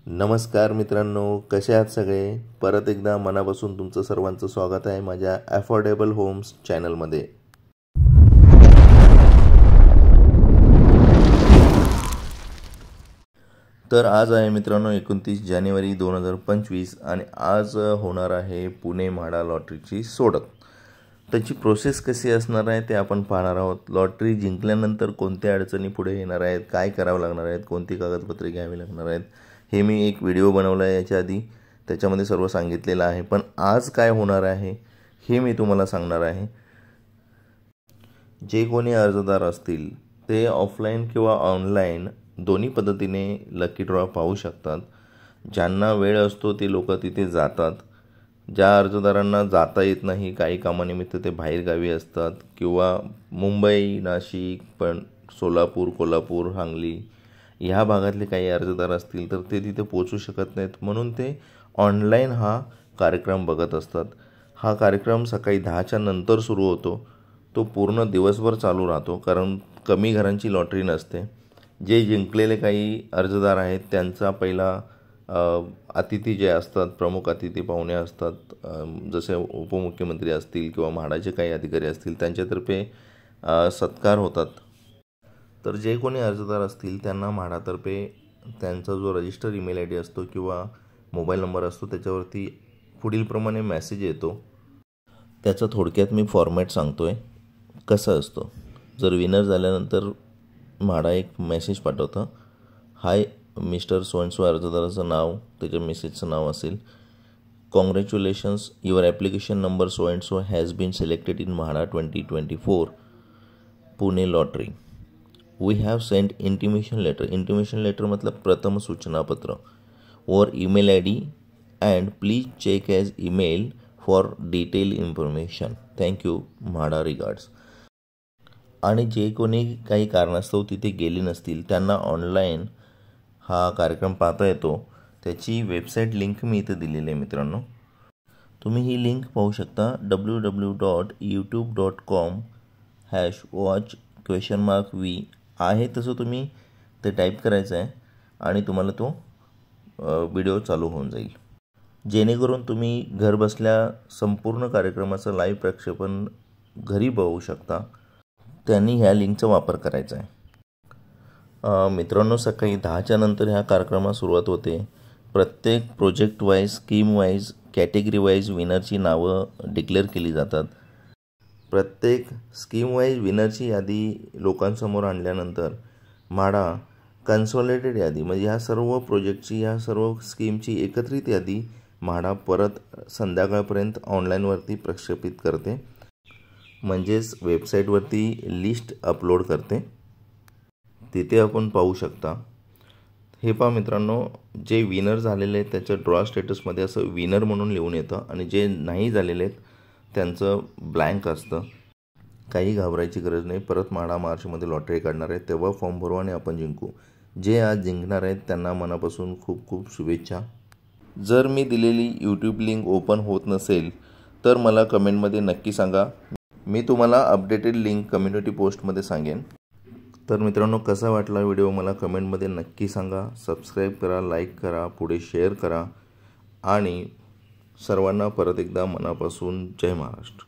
नमस्कार मित्रांनो, कसे आहात सगळे? परत एकदा मनापासून तुमचं सर्वांचं स्वागत आहे माझ्या अफोर्डेबल होम्स चॅनलमध्ये. तर आज आहे मित्रांनो 29 जानेवारी 2025 आणि आज होणार आहे पुणे म्हाडा लॉटरीची सोडत. त्याची प्रोसेस कशी असणार आहे ते आपण पाहणार आहोत. लॉटरी जिंकल्यानंतर कोणत्या अडचणी पुढे येणार आहेत, काय करावं लागणार आहेत, कोणती कागदपत्रे घ्यावी लागणार आहेत, हे मी एक व्हिडिओ बनवला आहे याच्या आधी, त्याच्यामध्ये सर्व सांगितलेलं आहे. पण आज काय होणार आहे हे मी तुम्हाला सांगणार आहे. जे कोणी अर्जदार असतील ते ऑफलाईन किंवा ऑनलाईन दोन्ही पद्धतीने लकी ड्रॉ पाहू शकतात. ज्यांना वेळ असतो ते लोक तिथे जातात. ज्या अर्जदारांना जाता येत नाही, काही कामानिमित्त ते बाहेरगावी असतात किंवा मुंबई, नाशिक, पण सोलापूर, कोल्हापूर, सांगली ह्या भागातले काही अर्जदार असतील तर ते तिथे पोचू शकत नाहीत, म्हणून ते ऑनलाईन हा कार्यक्रम बघत असतात. हा कार्यक्रम सकाळी 10च्या नंतर सुरू होतो. तो पूर्ण दिवसभर चालू राहतो, कारण कमी घरांची लॉटरी नसते. जे जिंकलेले काही अर्जदार आहेत त्यांचा पहिला अतिथी जे असतात, प्रमुख अतिथी पाहुणे असतात, जसे उपमुख्यमंत्री असतील किंवा म्हाडाचे काही अधिकारी असतील, त्यांच्यातर्फे सत्कार होतात. तर जे कोणी अर्जदार असतील त्यांना म्हाडातर्फे त्यांचा जो रजिस्टर ईमेल आय डी असतो किंवा मोबाईल नंबर असतो त्याच्यावरती पुढीलप्रमाणे मेसेज येतो. त्याचं थोडक्यात मी फॉर्मॅट सांगतो आहे कसं असतो. जर विनर झाल्यानंतर म्हाडा एक मेसेज पाठवतं. Hi mister so and so, अर्जदाराचं नाव, त्याच्या मेसेजचं नाव असेल. Congratulations, your application number so and so has been selected in MHADA 2024 Pune lottery. We have sent intimation letter. Intimation letter मतलब प्रथम सूचनापत्र और email I D and please check as email for detail information. Thank you, MHADA regards. आणि जे कोणी काही कारणास्तव तिथे गेले नसतील त्यांना ऑनलाईन हा कार्यक्रम पाहता येतो. त्याची वेबसाईट लिंक मी इथे दिलेली आहे मित्रांनो. तुम्ही ही लिंक पाहू शकता. www.youtube.com/watch?v आहे. तसं तुम्ही ते टाईप करायचं आहे आणि तुम्हाला तो व्हिडिओ चालू होऊन जाईल, जेणेकरून तुम्ही घर बसल्या संपूर्ण कार्यक्रमाचं लाईव्ह प्रक्षेपण घरी पाहू शकता. त्यांनी ह्या लिंकचा वापर करायचा आहे. मित्रांनो, सकाळी 10च्या नंतर ह्या कार्यक्रमास सुरुवात होते. प्रत्येक project wise, scheme wise, category wise विनरची नावं डिक्लेअर केली जातात. प्रत्येक स्कीम वाईज विनरची यादी लोकांसमोर आणल्यानंतर म्हाडा कन्सॉलिडेटेड यादी, म्हणजे ह्या सर्व प्रोजेक्टची, ह्या सर्व स्कीमची एकत्रित यादी म्हाडा परत संध्याकाळपर्यंत ऑनलाईनवरती प्रक्षेपित करते, म्हणजेच वेबसाईटवरती लिस्ट अपलोड करते. तिथे आपण पाहू शकता. हे पहा मित्रांनो, जे विनर झालेले आहेत त्याच्या ड्रॉ स्टेटसमध्ये असं विनर म्हणून लिहून येतं आणि जे नाही झालेले आहेत त्यांचं ब्लँक असतं. काही घाबरायची गरज नाही. परत म्हाडा मार्चमध्ये लॉटरी काढणार आहे, तेव्हा फॉर्म भरू आणि आपण जिंकू. जे आज जिंकणार आहेत त्यांना मनापासून खूप खूप शुभेच्छा. जर मी दिलेली यूट्यूब लिंक ओपन होत नसेल तर मला कमेंटमध्ये नक्की सांगा. मी तुम्हाला अपडेटेड लिंक कम्युनिटी पोस्टमध्ये सांगेन. तर मित्रांनो, कसा वाटला व्हिडिओ मला कमेंटमध्ये नक्की सांगा. सबस्क्राईब करा, लाईक करा, पुढे शेअर करा आणि सर्वांना परत एकदा मनापासून जय महाराष्ट्र.